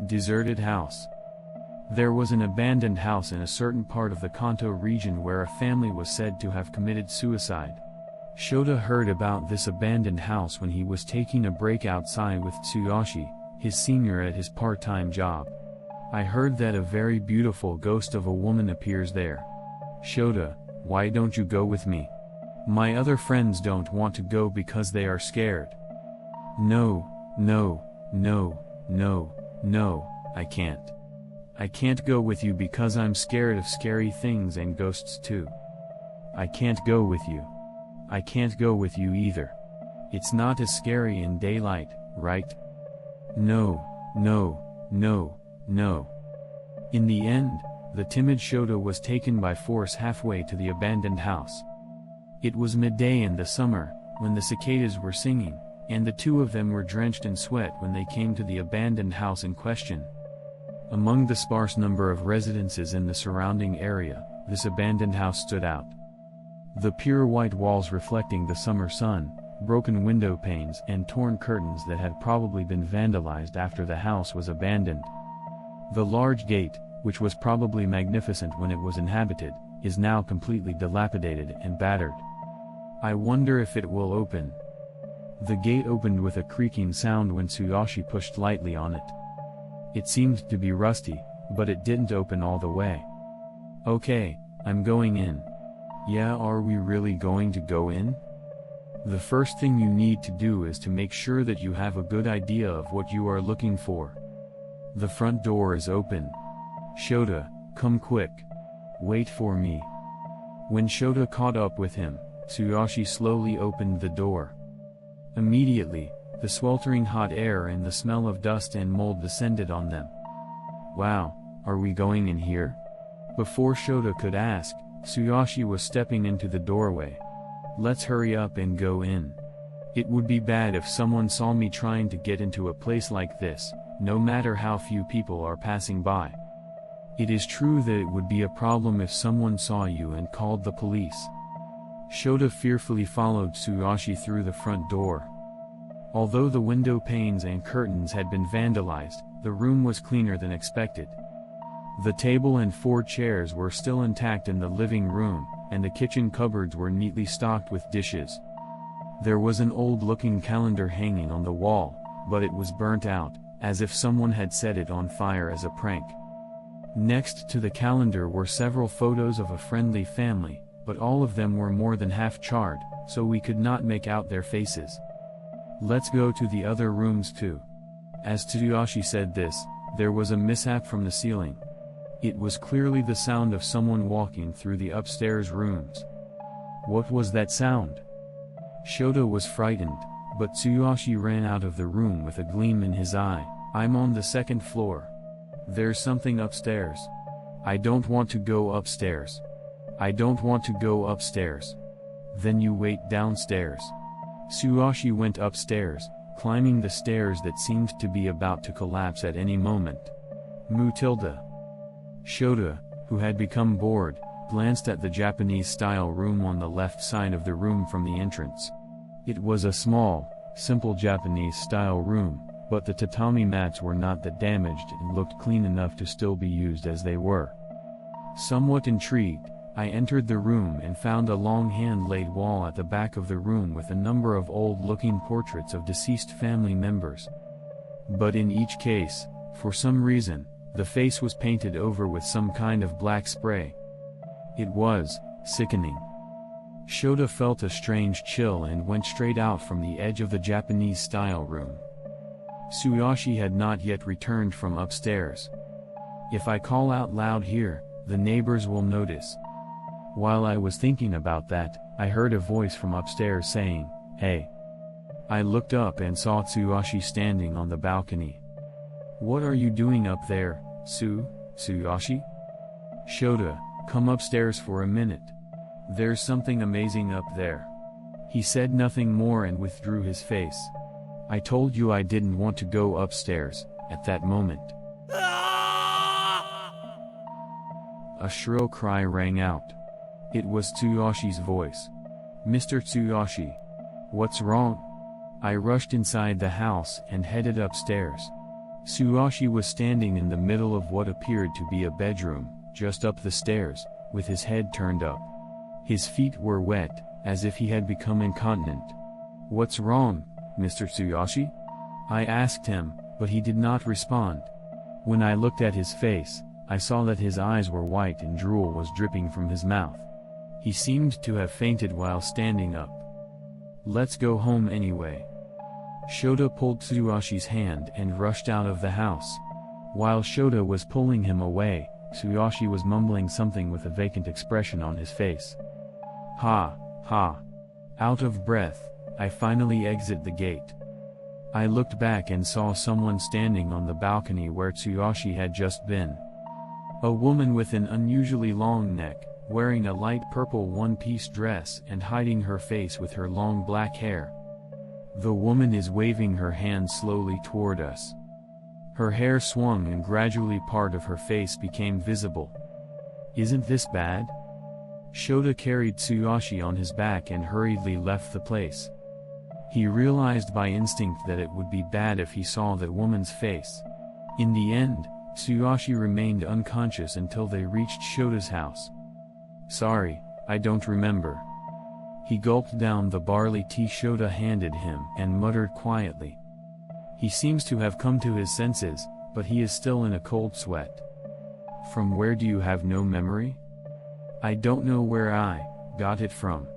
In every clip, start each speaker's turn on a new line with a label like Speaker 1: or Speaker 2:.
Speaker 1: Deserted house. There was an abandoned house in a certain part of the Kanto region where a family was said to have committed suicide. Shota heard about this abandoned house when he was taking a break outside with Tsuyoshi, his senior at his part-time job. I heard that a very beautiful ghost of a woman appears there. Shota, why don't you go with me? My other friends don't want to go because they are scared. No, I can't. I can't go with you because I'm scared of scary things and ghosts too. I can't go with you. I can't go with you either. It's not as scary in daylight, right? No. In the end, the timid Shota was taken by force halfway to the abandoned house. It was midday in the summer, when the cicadas were singing, and the two of them were drenched in sweat when they came to the abandoned house in question. Among the sparse number of residences in the surrounding area, this abandoned house stood out. The pure white walls reflecting the summer sun, broken window panes and torn curtains that had probably been vandalized after the house was abandoned. The large gate, which was probably magnificent when it was inhabited, is now completely dilapidated and battered. I wonder if it will open. The gate opened with a creaking sound when Tsuyoshi pushed lightly on it. It seemed to be rusty, but it didn't open all the way. Okay, I'm going in. Yeah, are we really going to go in? The first thing you need to do is to make sure that you have a good idea of what you are looking for. The front door is open. Shota, come quick. Wait for me. When Shota caught up with him, Tsuyoshi slowly opened the door. Immediately, the sweltering hot air and the smell of dust and mold descended on them. Wow, are we going in here? Before Shota could ask, Tsuyoshi was stepping into the doorway. Let's hurry up and go in. It would be bad if someone saw me trying to get into a place like this, no matter how few people are passing by. It is true that it would be a problem if someone saw you and called the police. Shota fearfully followed Tsuyoshi through the front door. Although the window panes and curtains had been vandalized, the room was cleaner than expected. The table and 4 chairs were still intact in the living room, and the kitchen cupboards were neatly stocked with dishes. There was an old-looking calendar hanging on the wall, but it was burnt out, as if someone had set it on fire as a prank. Next to the calendar were several photos of a friendly family, but all of them were more than half charred, so we could not make out their faces. Let's go to the other rooms too. As Tsuyoshi said this, there was a mishap from the ceiling. It was clearly the sound of someone walking through the upstairs rooms. What was that sound? Shota was frightened, but Tsuyoshi ran out of the room with a gleam in his eye. I'm on the 2nd floor. There's something upstairs. I don't want to go upstairs. I don't want to go upstairs. Then you wait downstairs. Tsuyoshi went upstairs, climbing the stairs that seemed to be about to collapse at any moment. Mutilda. Shota, who had become bored, glanced at the Japanese-style room on the left side of the room from the entrance. It was a small, simple Japanese-style room, but the tatami mats were not that damaged and looked clean enough to still be used as they were. Somewhat intrigued, I entered the room and found a long hand-laid wall at the back of the room with a number of old-looking portraits of deceased family members. But in each case, for some reason, the face was painted over with some kind of black spray. It was sickening. Shota felt a strange chill and went straight out from the edge of the Japanese-style room. Tsuyoshi had not yet returned from upstairs. If I call out loud here, the neighbors will notice. While I was thinking about that, I heard a voice from upstairs saying, "Hey." I looked up and saw Tsuyoshi standing on the balcony. "What are you doing up there, Tsuyoshi?" "Shota, come upstairs for a minute. There's something amazing up there." He said nothing more and withdrew his face. I told you I didn't want to go upstairs, at that moment. A shrill cry rang out. It was Tsuyoshi's voice. "Mr. Tsuyoshi. What's wrong?" I rushed inside the house and headed upstairs. Tsuyoshi was standing in the middle of what appeared to be a bedroom, just up the stairs, with his head turned up. His feet were wet, as if he had become incontinent. "What's wrong, Mr. Tsuyoshi?" I asked him, but he did not respond. When I looked at his face, I saw that his eyes were white and drool was dripping from his mouth. He seemed to have fainted while standing up. "Let's go home anyway." Shota pulled Tsuyoshi's hand and rushed out of the house. While Shota was pulling him away, Tsuyoshi was mumbling something with a vacant expression on his face. Ha, ha. Out of breath, I finally exit the gate. I looked back and saw someone standing on the balcony where Tsuyoshi had just been. A woman with an unusually long neck, wearing a light purple one-piece dress and hiding her face with her long black hair. The woman is waving her hand slowly toward us. Her hair swung and gradually part of her face became visible. Isn't this bad? Shota carried Tsuyoshi on his back and hurriedly left the place. He realized by instinct that it would be bad if he saw that woman's face. In the end, Tsuyoshi remained unconscious until they reached Shota's house. "Sorry, I don't remember." He gulped down the barley tea Shota handed him and muttered quietly. He seems to have come to his senses, but he is still in a cold sweat. "From where do you have no memory?" "I don't know where I got it from.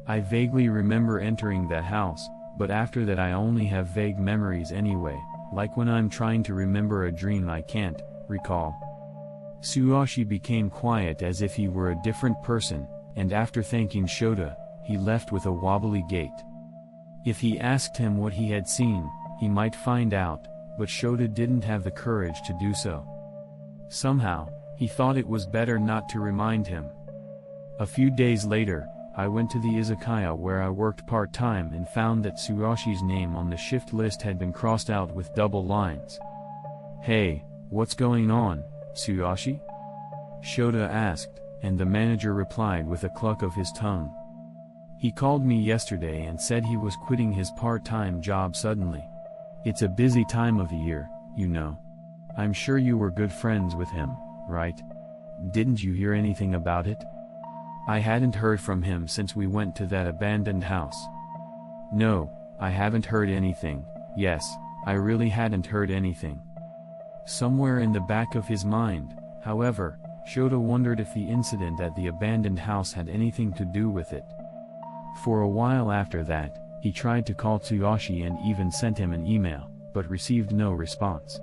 Speaker 1: I vaguely remember entering that house, but after that I only have vague memories anyway, like when I'm trying to remember a dream I can't recall." Tsuyoshi became quiet as if he were a different person, and after thanking Shota, he left with a wobbly gait. If he asked him what he had seen, he might find out, but Shota didn't have the courage to do so. Somehow, he thought it was better not to remind him. A few days later, I went to the izakaya where I worked part-time and found that Tsuyoshi's name on the shift list had been crossed out with double lines. "Hey, what's going on, Tsuyoshi?" Shota asked, and the manager replied with a cluck of his tongue. "He called me yesterday and said he was quitting his part-time job suddenly. It's a busy time of the year, you know. I'm sure you were good friends with him, right? Didn't you hear anything about it?" I hadn't heard from him since we went to that abandoned house. "No, I haven't heard anything." Yes, I really hadn't heard anything. Somewhere in the back of his mind, however, Shota wondered if the incident at the abandoned house had anything to do with it. For a while after that, he tried to call Tsuyoshi and even sent him an email, but received no response.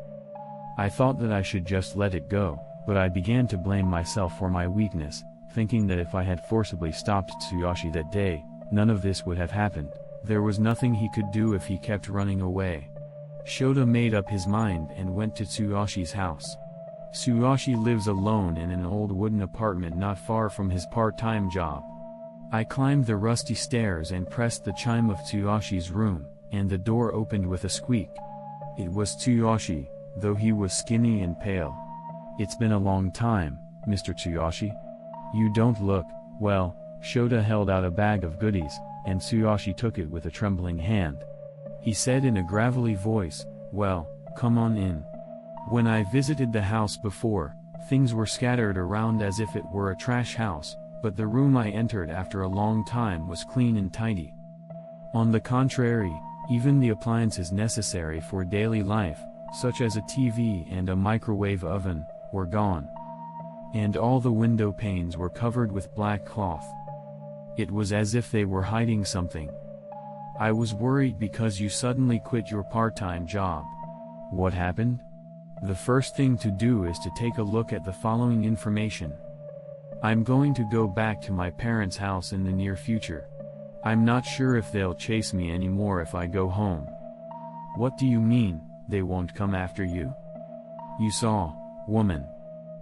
Speaker 1: I thought that I should just let it go, but I began to blame myself for my weakness, thinking that if I had forcibly stopped Tsuyoshi that day, none of this would have happened. There was nothing he could do if he kept running away. Shota made up his mind and went to Tsuyoshi's house. Tsuyoshi lives alone in an old wooden apartment not far from his part-time job. I climbed the rusty stairs and pressed the chime of Tsuyoshi's room, and the door opened with a squeak. It was Tsuyoshi, though he was skinny and pale. "It's been a long time, Mr. Tsuyoshi. You don't look well." Shota held out a bag of goodies, and Tsuyoshi took it with a trembling hand. He said in a gravelly voice, "Well, come on in." When I visited the house before, things were scattered around as if it were a trash house, but the room I entered after a long time was clean and tidy. On the contrary, even the appliances necessary for daily life, such as a TV and a microwave oven, were gone. And all the window panes were covered with black cloth. It was as if they were hiding something. "I was worried because you suddenly quit your part-time job. What happened? The first thing to do is to take a look at the following information. I'm going to go back to my parents' house in the near future. I'm not sure if they'll chase me anymore if I go home." "What do you mean, they won't come after you?" "You saw, woman.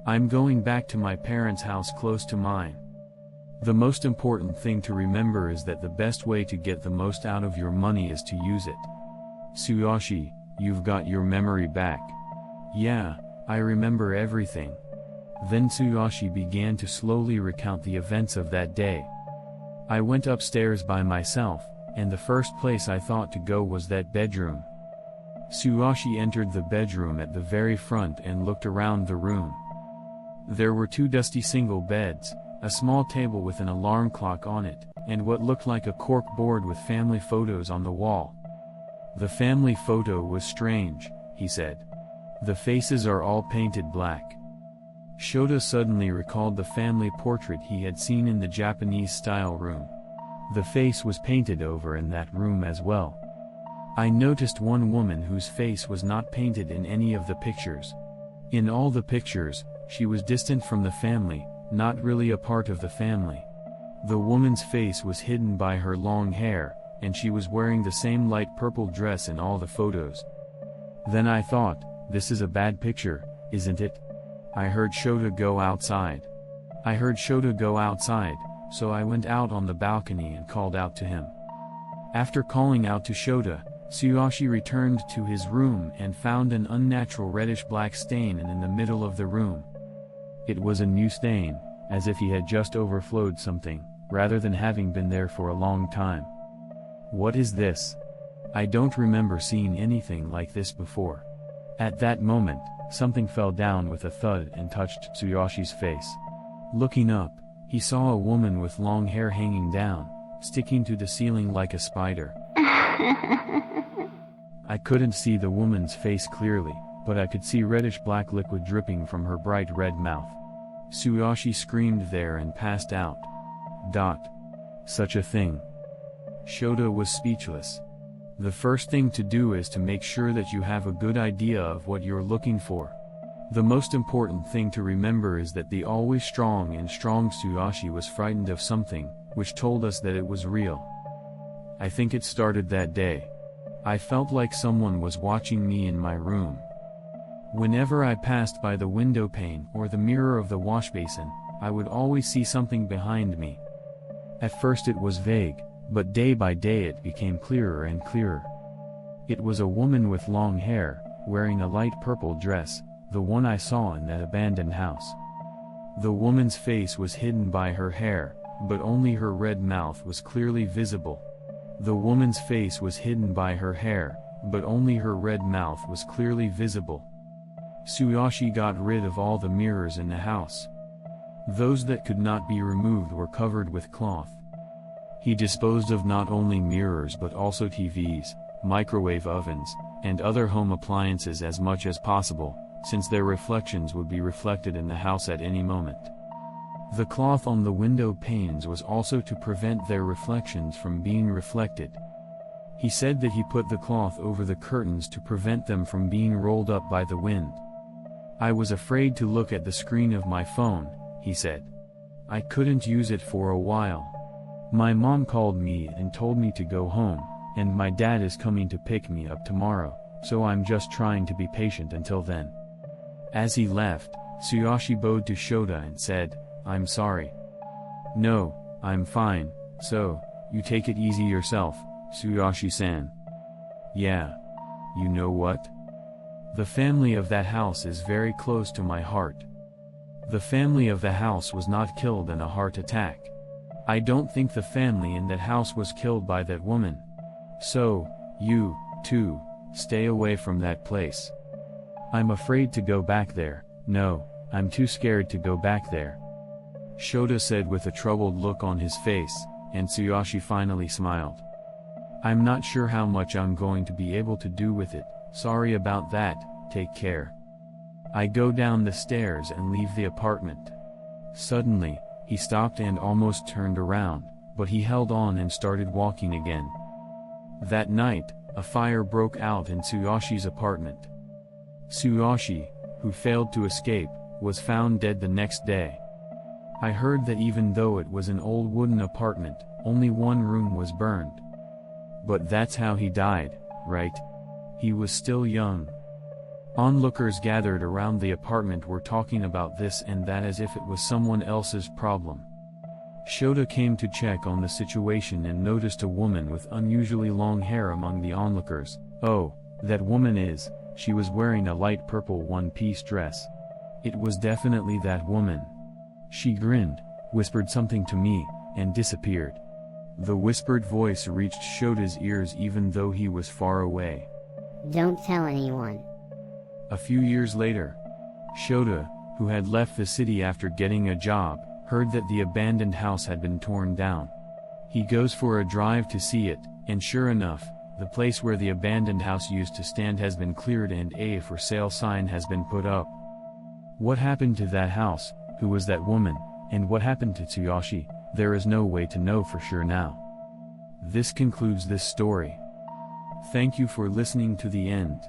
Speaker 1: I'm going back to my parents' house close to mine. The most important thing to remember is that the best way to get the most out of your money is to use it. Tsuyoshi, you've got your memory back." "Yeah, I remember everything." Then Tsuyoshi began to slowly recount the events of that day. "I went upstairs by myself, and the first place I thought to go was that bedroom. Tsuyoshi entered the bedroom at the very front and looked around the room. There were 2 dusty single beds, a small table with an alarm clock on it, and what looked like a cork board with family photos on the wall. The family photo was strange, he said. The faces are all painted black. Shota suddenly recalled the family portrait he had seen in the Japanese-style room. The face was painted over in that room as well. I noticed one woman whose face was not painted in any of the pictures. In all the pictures, she was distant from the family, not really a part of the family. The woman's face was hidden by her long hair, and she was wearing the same light purple dress in all the photos. Then I thought, this is a bad picture, isn't it? I heard Shota go outside. So I went out on the balcony and called out to him. After calling out to Shota, Tsuyoshi returned to his room and found an unnatural reddish-black stain in the middle of the room. It was a new stain, as if he had just overflowed something, rather than having been there for a long time. What is this? I don't remember seeing anything like this before. At that moment, something fell down with a thud and touched Tsuyoshi's face. Looking up, he saw a woman with long hair hanging down, sticking to the ceiling like a spider. I couldn't see the woman's face clearly, but I could see reddish-black liquid dripping from her bright red mouth. Tsuyoshi screamed there and passed out. Such a thing. Shota was speechless. The first thing to do is to make sure that you have a good idea of what you're looking for. The most important thing to remember is that the always strong Tsuyoshi was frightened of something, which told us that it was real. I think it started that day. I felt like someone was watching me in my room. Whenever I passed by the window pane or the mirror of the wash basin, I would always see something behind me. At first it was vague, but day by day it became clearer and clearer. It was a woman with long hair, wearing a light purple dress, the one I saw in that abandoned house. The woman's face was hidden by her hair, but only her red mouth was clearly visible. The woman's face was hidden by her hair, but only her red mouth was clearly visible. Tsuyoshi got rid of all the mirrors in the house. Those that could not be removed were covered with cloth. He disposed of not only mirrors but also TVs, microwave ovens, and other home appliances as much as possible, since their reflections would be reflected in the house at any moment. The cloth on the window panes was also to prevent their reflections from being reflected. He said that he put the cloth over the curtains to prevent them from being rolled up by the wind. I was afraid to look at the screen of my phone, he said. I couldn't use it for a while. My mom called me and told me to go home, and my dad is coming to pick me up tomorrow, so I'm just trying to be patient until then. As he left, Tsuyoshi bowed to Shota and said, I'm sorry. No, I'm fine, so, you take it easy yourself, Tsuyoshi-san. Yeah. You know what? The family of that house is very close to my heart. The family of the house was not killed in a heart attack. I don't think the family in that house was killed by that woman. So, you, too, stay away from that place. I'm afraid to go back there. No, I'm too scared to go back there. Shota said with a troubled look on his face, and Tsuyoshi finally smiled. I'm not sure how much I'm going to be able to do with it, sorry about that, take care. I go down the stairs and leave the apartment. Suddenly, he stopped and almost turned around, but he held on and started walking again. That night, a fire broke out in Tsuyoshi's apartment. Tsuyoshi, who failed to escape, was found dead the next day. I heard that even though it was an old wooden apartment, only one room was burned. But that's how he died, right? He was still young. Onlookers gathered around the apartment were talking about this and that as if it was someone else's problem. Shota came to check on the situation and noticed a woman with unusually long hair among the onlookers. Oh, that woman is, she was wearing a light purple one-piece dress. It was definitely that woman. She grinned, whispered something to me, and disappeared. The whispered voice reached Shota's ears even though he was far away.
Speaker 2: Don't tell anyone.
Speaker 1: A few years later, Shota, who had left the city after getting a job, heard that the abandoned house had been torn down. He goes for a drive to see it, and sure enough, the place where the abandoned house used to stand has been cleared and a for sale sign has been put up. What happened to that house, who was that woman, and what happened to Tsuyoshi, there is no way to know for sure now. This concludes this story. Thank you for listening to the end.